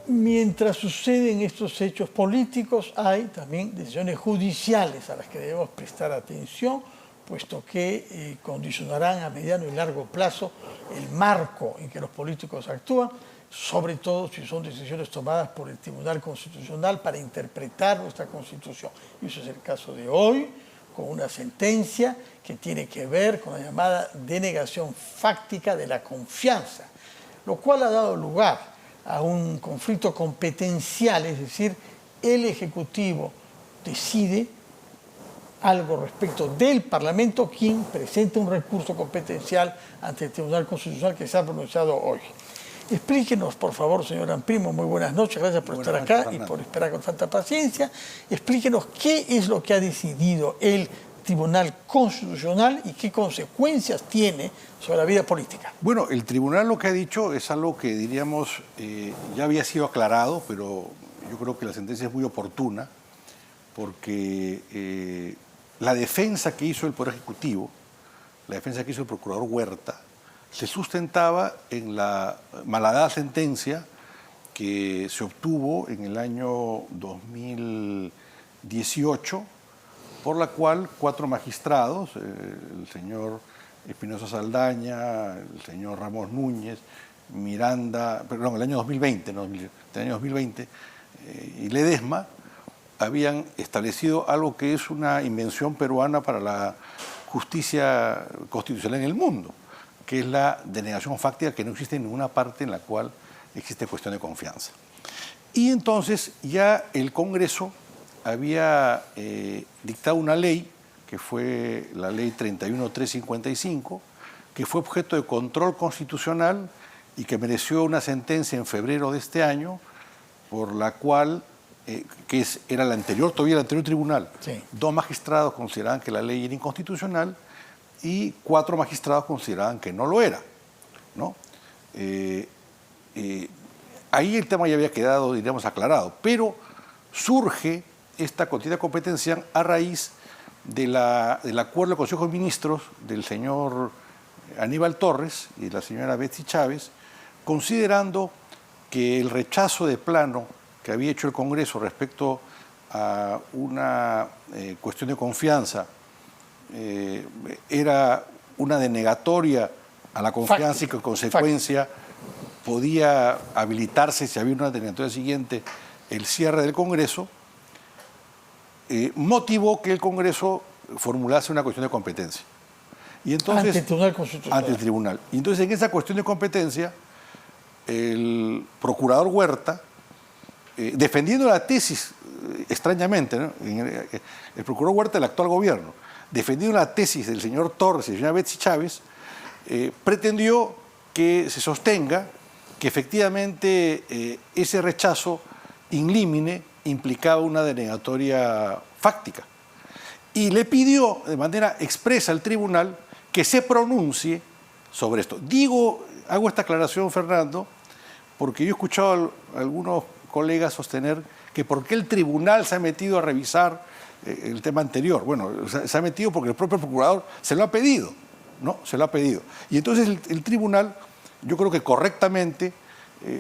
mientras suceden estos hechos políticos, hay también decisiones judiciales a las que debemos prestar atención, puesto que condicionarán a mediano y largo plazo el marco en que los políticos actúan, sobre todo si son decisiones tomadas por el Tribunal Constitucional para interpretar nuestra Constitución. Y eso es el caso de hoy, con una sentencia que tiene que ver con la llamada denegación fáctica de la confianza, lo cual ha dado lugar a un conflicto competencial, es decir, el Ejecutivo decide algo respecto del Parlamento, quien presenta un recurso competencial ante el Tribunal Constitucional que se ha pronunciado hoy. Explíquenos, por favor, señor Amprimo, muy buenas noches, gracias por estar acá y por esperar con tanta paciencia. Explíquenos qué es lo que ha decidido el Tribunal Constitucional y qué consecuencias tiene sobre la vida política. Bueno, el tribunal lo que ha dicho es algo que diríamos ya había sido aclarado, pero yo creo que la sentencia es muy oportuna porque la defensa que hizo el Poder Ejecutivo, la defensa que hizo el procurador Huerta, se sustentaba en la malhadada sentencia que se obtuvo en el año 2018, por la cual 4 magistrados, el señor Espinosa Saldaña, el señor Ramos Núñez, Miranda, perdón, el año 2020, no, el año 2020, y Ledesma, habían establecido algo que es una invención peruana para la justicia constitucional en el mundo, que es la denegación fáctica, que no existe en ninguna parte en la cual existe cuestión de confianza. Y entonces ya el Congreso había dictado una ley, que fue la ley 31355, que fue objeto de control constitucional y que mereció una sentencia en febrero de este año, por la cual, era la anterior, todavía el anterior tribunal, sí. 2 magistrados consideraban que la ley era inconstitucional y 4 magistrados consideraban que no lo era, ¿no? Ahí el tema ya había quedado, diríamos, aclarado, pero surge esta contienda competencial a raíz del acuerdo del Consejo de Ministros del señor Aníbal Torres y de la señora Betsy Chávez, considerando que el rechazo de plano que había hecho el Congreso respecto a una cuestión de confianza era una denegatoria a la confianza y que en consecuencia podía habilitarse, si había una denegatoria siguiente, el cierre del Congreso, motivó que el Congreso formulase una cuestión de competencia. Y entonces, ante el Tribunal Constitucional. Ante el Tribunal. Y entonces en esa cuestión de competencia, el procurador Huerta, defendiendo la tesis, extrañamente, ¿no? El procurador Huerta del actual gobierno, defendiendo la tesis del señor Torres y de la señora Betsy Chávez, pretendió que se sostenga que efectivamente ese rechazo in limine implicaba una denegatoria fáctica. Y le pidió de manera expresa al tribunal que se pronuncie sobre esto. Hago esta aclaración, Fernando, porque yo he escuchado a algunos colegas sostener que por qué el tribunal se ha metido a revisar el tema anterior. Bueno, se ha metido porque el propio procurador se lo ha pedido, ¿no? Se lo ha pedido. Y entonces el tribunal, yo creo que correctamente,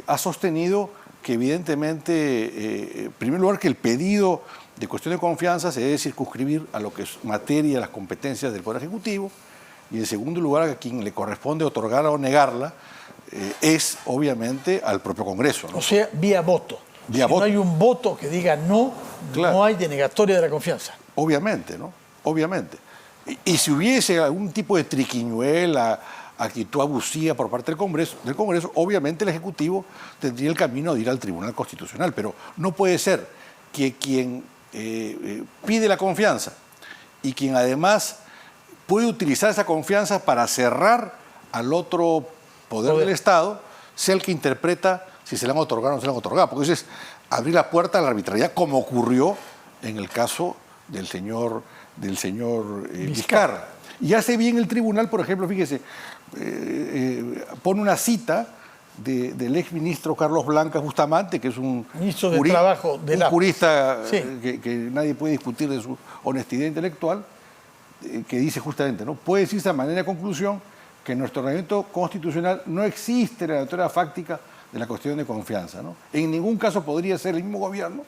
ha sostenido que evidentemente, en primer lugar, que el pedido de cuestión de confianza se debe circunscribir a lo que es materia, las competencias del Poder Ejecutivo, y en segundo lugar, a quien le corresponde otorgarla o negarla es obviamente al propio Congreso, ¿no? O sea, vía voto. Vía voto. No hay un voto que diga no, claro, no hay denegatoria de la confianza. Obviamente, ¿no? Obviamente. Y si hubiese algún tipo de triquiñuela, actitud abusiva por parte del Congreso, obviamente el Ejecutivo tendría el camino de ir al Tribunal Constitucional, pero no puede ser que quien pide la confianza y quien además puede utilizar esa confianza para cerrar al otro poder del Estado sea el que interpreta si se le han otorgado o no se le han otorgado, porque eso es abrir la puerta a la arbitrariedad, como ocurrió en el caso del señor Vizcarra. Y hace bien el tribunal, por ejemplo, fíjese, pone una cita del exministro Carlos Blanca Bustamante, que es un ministro de Trabajo de la jurista, sí, que nadie puede discutir de su honestidad intelectual, que dice justamente, ¿no? Puede decirse de manera de conclusión que en nuestro ordenamiento constitucional no existe la denegatoria fáctica de la cuestión de confianza, ¿no? En ningún caso podría ser el mismo gobierno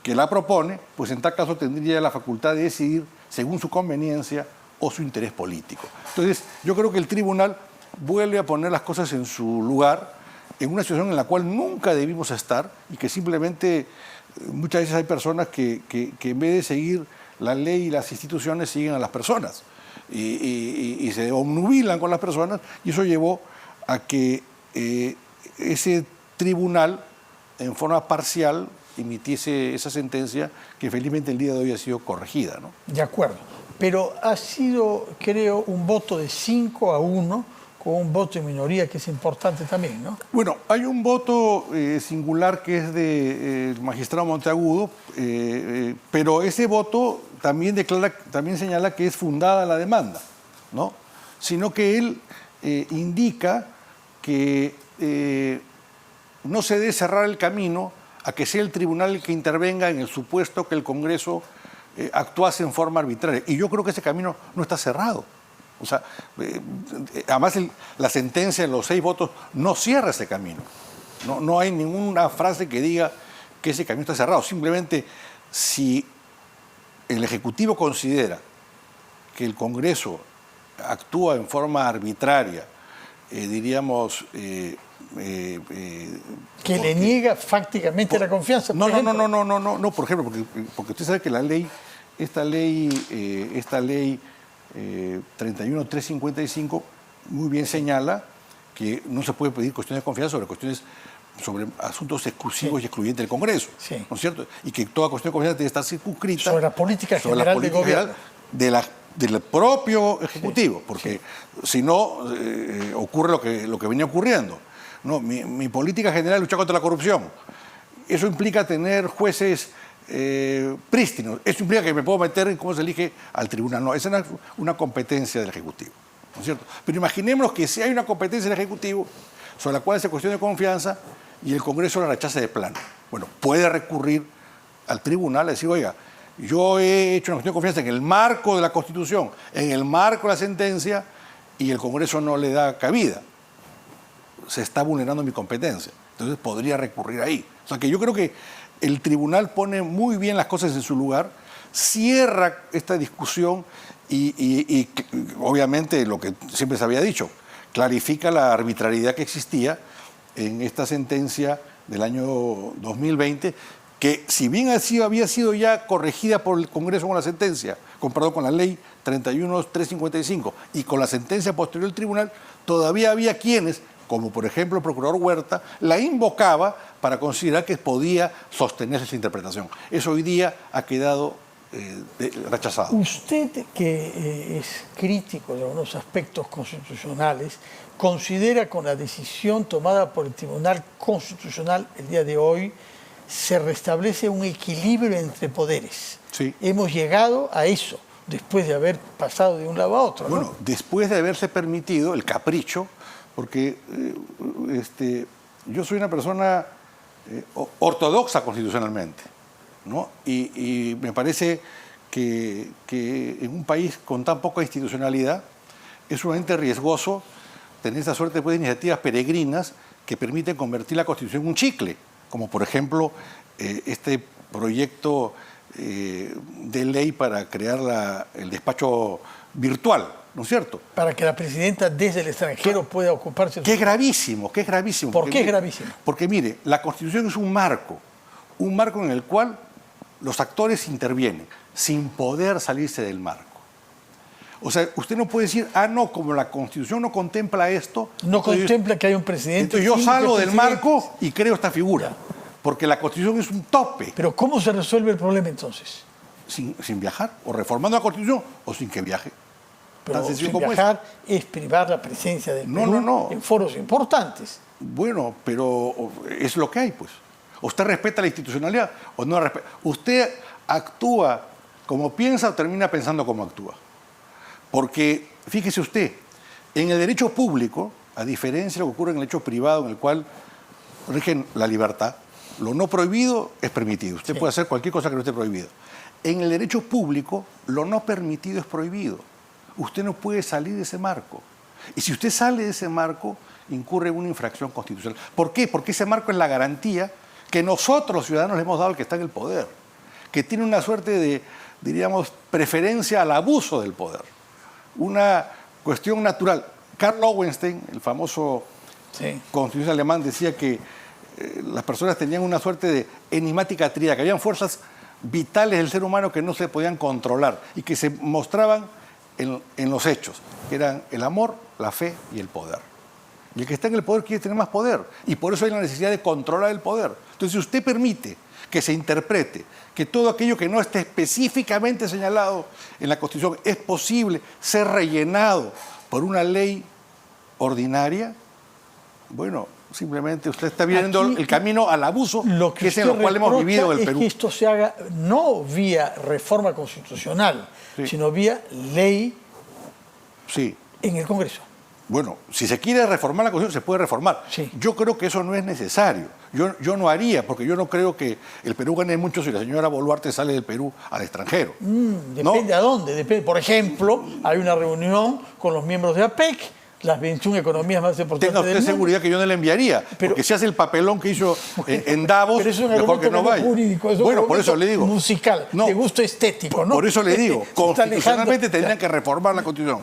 que la propone, pues en tal caso tendría la facultad de decidir según su conveniencia o su interés político. Entonces, yo creo que el tribunal vuelve a poner las cosas en su lugar, en una situación en la cual nunca debimos estar y que simplemente muchas veces hay personas que en vez de seguir la ley y las instituciones siguen a las personas y se obnubilan con las personas, y eso llevó a que ese tribunal en forma parcial emitiese esa sentencia que felizmente el día de hoy ha sido corregida, ¿no? De acuerdo, pero ha sido, creo, un voto de 5-1 con un voto de minoría que es importante también, ¿no? Bueno, hay un voto singular que es del magistrado Monteagudo, pero ese voto también señala que es fundada la demanda, ¿no? Sino que él indica que no se debe cerrar el camino a que sea el tribunal el que intervenga en el supuesto que el Congreso actuase en forma arbitraria. Y yo creo que ese camino no está cerrado. O sea, además la sentencia en los 6 votos no cierra ese camino. No hay ninguna frase que diga que ese camino está cerrado. Simplemente, si el Ejecutivo considera que el Congreso actúa en forma arbitraria, diríamos... que le niega fácticamente la confianza. No, por ejemplo, porque usted sabe que esta ley 31355 muy bien señala que no se puede pedir cuestiones de confianza sobre asuntos exclusivos y excluyentes del Congreso, ¿no es cierto? Y que toda cuestión de confianza debe estar circunscrita sobre la política general del gobierno. Del propio Ejecutivo, porque si no ocurre lo que venía ocurriendo. No, mi política general es luchar contra la corrupción. Eso implica tener jueces prístinos. Eso implica que me puedo meter en cómo se elige al tribunal. No, esa no es una competencia del Ejecutivo, ¿no es cierto? Pero imaginémonos que si hay una competencia del Ejecutivo sobre la cual se cuestiona de confianza y el Congreso la rechaza de plano. Bueno, puede recurrir al tribunal y decir, oiga, yo he hecho una cuestión de confianza en el marco de la Constitución, en el marco de la sentencia, y el Congreso no le da cabida. Se está vulnerando mi competencia. Entonces podría recurrir ahí. O sea que yo creo que el tribunal pone muy bien las cosas en su lugar, cierra esta discusión y obviamente lo que siempre se había dicho, clarifica la arbitrariedad que existía en esta sentencia del año 2020, que si bien había sido ya corregida por el Congreso con la sentencia, comparado con la ley 31355 y con la sentencia posterior del tribunal, todavía había quienes, como por ejemplo el procurador Huerta, la invocaba para considerar que podía sostenerse esa interpretación. Eso hoy día ha quedado rechazado. Usted, que es crítico de algunos aspectos constitucionales, ¿considera con la decisión tomada por el Tribunal Constitucional el día de hoy se restablece un equilibrio entre poderes? Sí. Hemos llegado a eso después de haber pasado de un lado a otro, ¿no? Bueno, después de haberse permitido el capricho, porque yo soy una persona ortodoxa constitucionalmente, ¿no? Y me parece que en un país con tan poca institucionalidad es sumamente riesgoso tener esa suerte de iniciativas peregrinas que permiten convertir la Constitución en un chicle, como por ejemplo este proyecto de ley para crear el despacho virtual, ¿no es cierto? Para que la presidenta desde el extranjero pueda ocuparse... Que es gravísimo, que es gravísimo. ¿Por qué es gravísimo? Porque mire, la Constitución es un marco en el cual los actores intervienen sin poder salirse del marco. O sea, usted no puede decir, no, como la Constitución no contempla esto... No contempla que hay un presidente... Entonces yo salgo del marco y creo esta figura, porque la Constitución es un tope. Pero ¿cómo se resuelve el problema entonces? Sin viajar, o reformando la Constitución, o sin que viaje. Pero sin viajar es privar la presencia del Perú en foros importantes. Bueno, pero es lo que hay, pues. ¿Usted respeta la institucionalidad o no la respeta? ¿Usted actúa como piensa o termina pensando como actúa? Porque, fíjese usted, en el derecho público, a diferencia de lo que ocurre en el derecho privado, en el cual rigen la libertad, lo no prohibido es permitido. Usted puede hacer cualquier cosa que no esté prohibido. En el derecho público, lo no permitido es prohibido. Usted no puede salir de ese marco. Y si usted sale de ese marco, incurre en una infracción constitucional. ¿Por qué? Porque ese marco es la garantía que nosotros, los ciudadanos, le hemos dado al que está en el poder, que tiene una suerte de, diríamos, preferencia al abuso del poder. Una cuestión natural. Karl Lowenstein, el famoso constitucionalista alemán, decía que las personas tenían una suerte de enigmática tríada, que habían fuerzas vitales del ser humano que no se podían controlar y que se mostraban en los hechos, que eran el amor, la fe y el poder. Y el que está en el poder quiere tener más poder, y por eso hay la necesidad de controlar el poder. Entonces, si usted permite que se interprete que todo aquello que no esté específicamente señalado en la Constitución es posible ser rellenado por una ley ordinaria, bueno, simplemente usted está viendo Aquí, el camino al abuso que es en lo cual hemos vivido en el Perú. Es que esto se haga no vía reforma constitucional, sino vía ley en el Congreso. Bueno, si se quiere reformar la Constitución, se puede reformar. Yo creo que eso no es necesario. Yo no haría, porque yo no creo que el Perú gane mucho si la señora Boluarte sale del Perú al extranjero. Depende a dónde. Depende. Por ejemplo, hay una reunión con los miembros de APEC, las 21 economías más importantes Tenga usted del mundo. Seguridad que yo no le enviaría, porque si hace el papelón que hizo en Davos, pero eso es un mejor que no vaya. Jurídico, es bueno, por eso le digo. Musical, de gusto estético, ¿no? Por eso le digo, constitucionalmente tendrían que reformar la Constitución.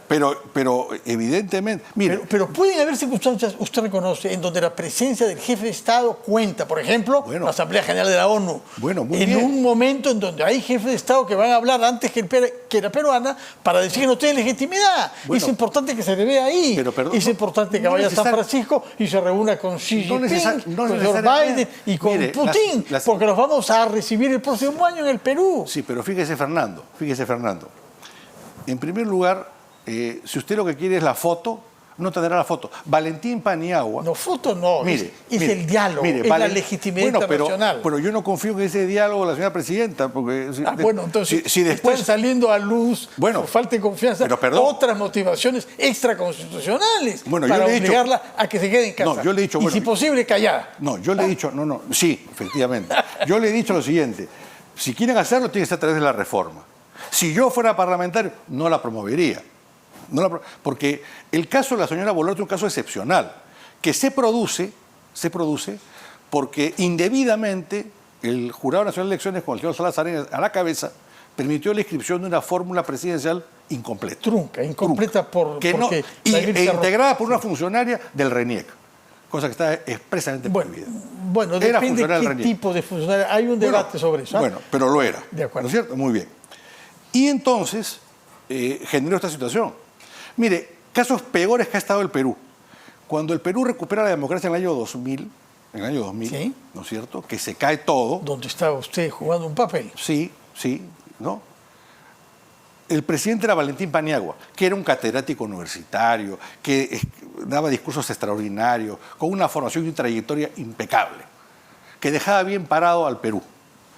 Pero evidentemente, mire. Pero pueden haber circunstancias, usted reconoce, en donde la presencia del jefe de Estado cuenta, por ejemplo, la Asamblea General de la ONU. En un momento en donde hay jefes de Estado que van a hablar antes que la peruana para decir que no tiene legitimidad. Es importante que se le vea ahí. Es importante que vaya a San Francisco y se reúna con Xi Jinping, con Joe Biden y con Putin, porque los vamos a recibir el próximo año en el Perú. Sí, pero fíjese, Fernando. En primer lugar, si usted lo que quiere es la foto, no tendrá la foto. Valentín Paniagua... No, foto no, es el diálogo, es la legitimidad internacional. Pero yo no confío en ese diálogo de la señora presidenta, porque... entonces, si después están saliendo a luz, por falta de confianza, otras motivaciones extraconstitucionales para obligarla a que se quede en casa. No, yo le he dicho... Y si posible, callada. No, yo le he dicho... Sí, efectivamente. Yo le he dicho lo siguiente. Si quieren hacerlo, tiene que ser a través de la reforma. Si yo fuera parlamentario, no la promovería. Porque el caso de la señora Boluarte es un caso excepcional, que se produce porque indebidamente el Jurado Nacional de Elecciones, con el señor Salazar a la cabeza, permitió la inscripción de una fórmula presidencial incompleta. Incompleta integrada por una funcionaria del RENIEC, cosa que está expresamente prohibida. Bueno, depende de qué tipo de funcionaria. Hay un debate sobre eso. Bueno, pero lo era. De acuerdo. ¿No es cierto? Muy bien. Y entonces generó esta situación. Mire, casos peores que ha estado el Perú. Cuando el Perú recupera la democracia en el año 2000, ¿no es cierto? Que se cae todo. ¿Dónde estaba usted jugando un papel? Sí, ¿no? El presidente era Valentín Paniagua, que era un catedrático universitario, que daba discursos extraordinarios, con una formación y una trayectoria impecable, que dejaba bien parado al Perú.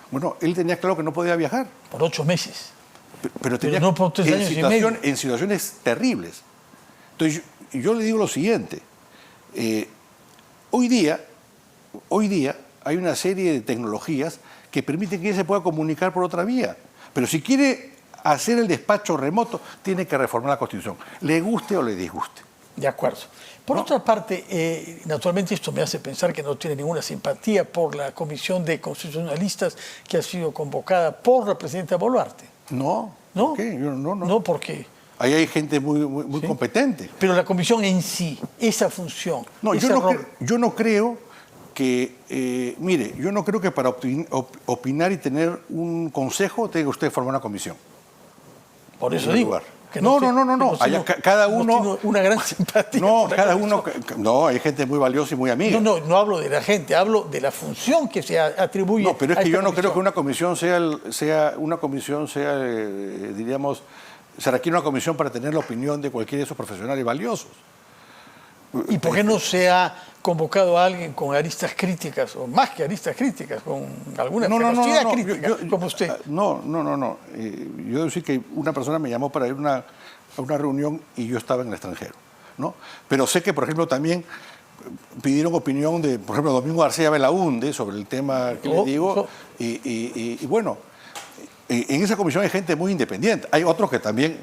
Bueno, él tenía claro que no podía viajar. Por 8 meses. Pero tenía no por 3 años y medio. En situaciones terribles. Entonces, yo le digo lo siguiente. Hoy día hay una serie de tecnologías que permiten que ella se pueda comunicar por otra vía. Pero si quiere hacer el despacho remoto, tiene que reformar la Constitución, le guste o le disguste. De acuerdo. Por otra parte, naturalmente esto me hace pensar que no tiene ninguna simpatía por la comisión de constitucionalistas que ha sido convocada por la presidenta Boluarte. No. ¿No? ¿Por qué? No, ¿por qué? Ahí hay gente muy competente. Pero la comisión en sí, esa función... No, yo no creo que... mire, yo no creo que para opinar y tener un consejo tenga usted que formar una comisión. Por eso digo... No. Cada uno... Tiene una gran simpatía. No, cada uno... No, hay gente muy valiosa y muy amiga. No hablo de la gente, hablo de la función que se atribuye. No, pero es que yo no creo que una comisión diríamos, se requiere una comisión para tener la opinión de cualquiera de esos profesionales valiosos. ¿Y por qué no se ha convocado a alguien con aristas críticas, o más que aristas críticas, con alguna ferocidad crítica, como usted? No. Yo debo decir que una persona me llamó para ir a una reunión y yo estaba en el extranjero, ¿no? Pero sé que, por ejemplo, también pidieron opinión de, por ejemplo, Domingo García Belaúnde sobre el tema que le digo. Y bueno, en esa comisión hay gente muy independiente. Hay otros que también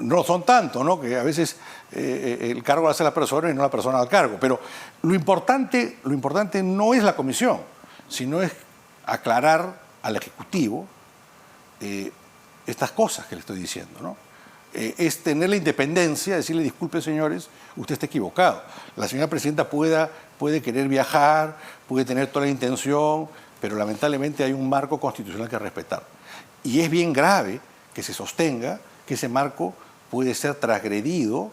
no son tanto, ¿no? Que a veces el cargo lo hace la persona y no la persona al cargo. Pero lo importante no es la comisión, sino es aclarar al Ejecutivo estas cosas que le estoy diciendo, ¿no? Es tener la independencia, decirle, disculpe señores, usted está equivocado. La señora presidenta puede querer viajar, puede tener toda la intención, pero lamentablemente hay un marco constitucional que respetar. Y es bien grave que se sostenga que ese marco puede ser transgredido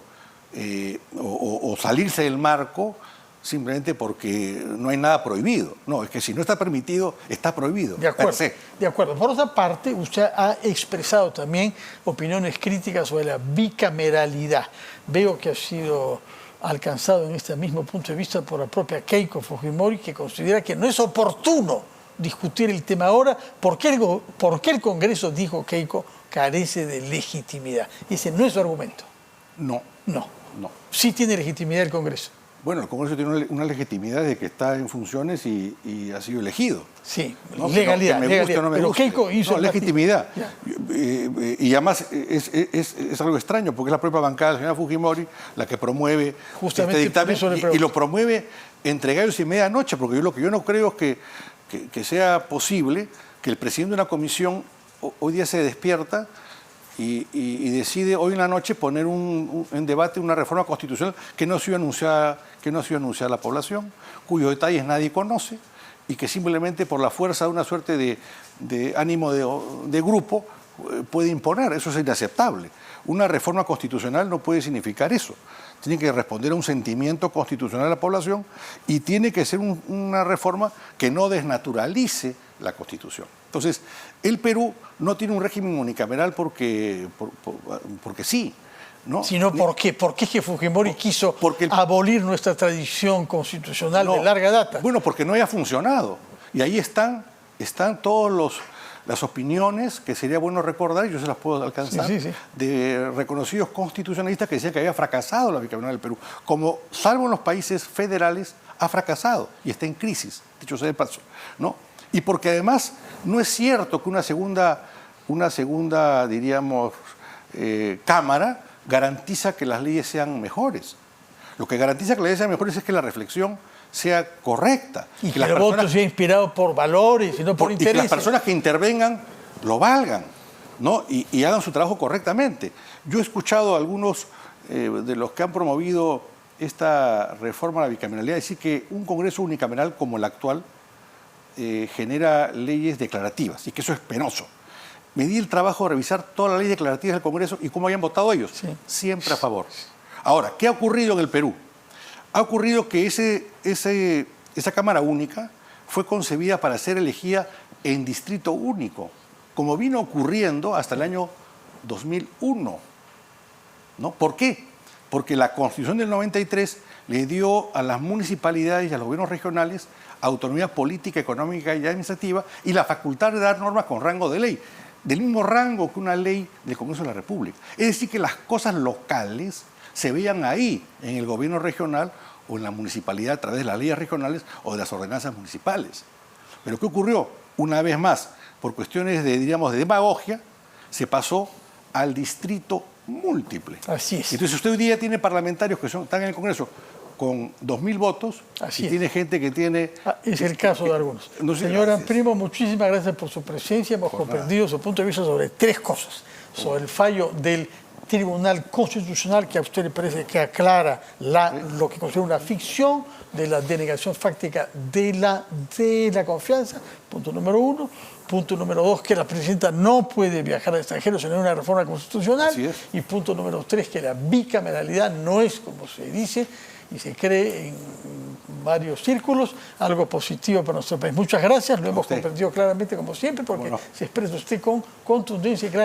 o salirse del marco simplemente porque no hay nada prohibido. No, es que si no está permitido, está prohibido. De acuerdo. Por otra parte, usted ha expresado también opiniones críticas sobre la bicameralidad. Veo que ha sido alcanzado en este mismo punto de vista por la propia Keiko Fujimori, que considera que no es oportuno discutir el tema ahora porque el Congreso, dijo Keiko, carece de legitimidad. Ese no es su argumento. No. Sí tiene legitimidad el Congreso. Bueno, el Congreso tiene una legitimidad de que está en funciones y ha sido elegido. Sí, ¿no? legalidad. Que me guste o no me guste. Keiko hizo legitimidad. Y además es algo extraño porque es la propia bancada de la señora Fujimori la que promueve justamente este dictamen y lo promueve entre gallos y medianoche, porque lo que yo no creo es que sea posible que el presidente de una comisión hoy día se despierta y decide hoy en la noche poner en debate una reforma constitucional que no ha sido anunciada a la población, cuyos detalles nadie conoce y que simplemente por la fuerza de una suerte de ánimo de grupo puede imponer. Eso es inaceptable. Una reforma constitucional no puede significar eso. Tiene que responder a un sentimiento constitucional de la población y tiene que ser una reforma que no desnaturalice la Constitución. Entonces, el Perú no tiene un régimen unicameral porque sí, ¿no? Sino ¿por qué? ¿Por qué es que Fujimori quiso abolir nuestra tradición constitucional de larga data? Bueno, porque no haya funcionado. Y ahí están todas las opiniones que sería bueno recordar, y yo se las puedo alcanzar, de reconocidos constitucionalistas que decían que había fracasado la bicameralidad del Perú. Como, salvo en los países federales, ha fracasado y está en crisis, dicho sea de paso, ¿no? Y porque además no es cierto que una segunda diríamos, Cámara garantiza que las leyes sean mejores. Lo que garantiza que las leyes sean mejores es que la reflexión sea correcta. Y que el voto sea inspirado por valores y no por intereses. Y que las personas que intervengan lo valgan, ¿no? Y hagan su trabajo correctamente. Yo he escuchado a algunos de los que han promovido esta reforma a la bicameralidad decir que un Congreso unicameral como el actual genera leyes declarativas y que eso es penoso. Me di el trabajo de revisar todas las leyes declarativas del Congreso y cómo habían votado ellos. Sí. Siempre a favor. Ahora, ¿qué ha ocurrido en el Perú? Ha ocurrido que esa Cámara Única fue concebida para ser elegida en distrito único, como vino ocurriendo hasta el año 2001. ¿No? ¿Por qué? Porque la Constitución del 93 le dio a las municipalidades y a los gobiernos regionales autonomía política, económica y administrativa y la facultad de dar normas con rango de ley, del mismo rango que una ley del Congreso de la República. Es decir, que las cosas locales se veían ahí, en el gobierno regional o en la municipalidad a través de las leyes regionales o de las ordenanzas municipales. Pero ¿qué ocurrió? Una vez más, por cuestiones de demagogia, se pasó al distrito múltiple. Así es. Entonces usted hoy día tiene parlamentarios que están en el Congreso con 2.000 votos. Así y tiene gente que tiene... es el caso de algunos. No sé, señora Primo, muchísimas gracias por su presencia. Hemos comprendido su punto de vista sobre tres cosas. Sobre el fallo del Tribunal Constitucional, que a usted le parece que aclara lo que considera una ficción de la denegación fáctica de la confianza, punto número uno. Punto número dos, que la presidenta no puede viajar al extranjero sin una reforma constitucional. Y punto número tres, que la bicameralidad no es, como se dice y se cree en varios círculos, algo positivo para nuestro país. Muchas gracias, lo hemos comprendido claramente como siempre, porque se expresa usted con contundencia y claridad.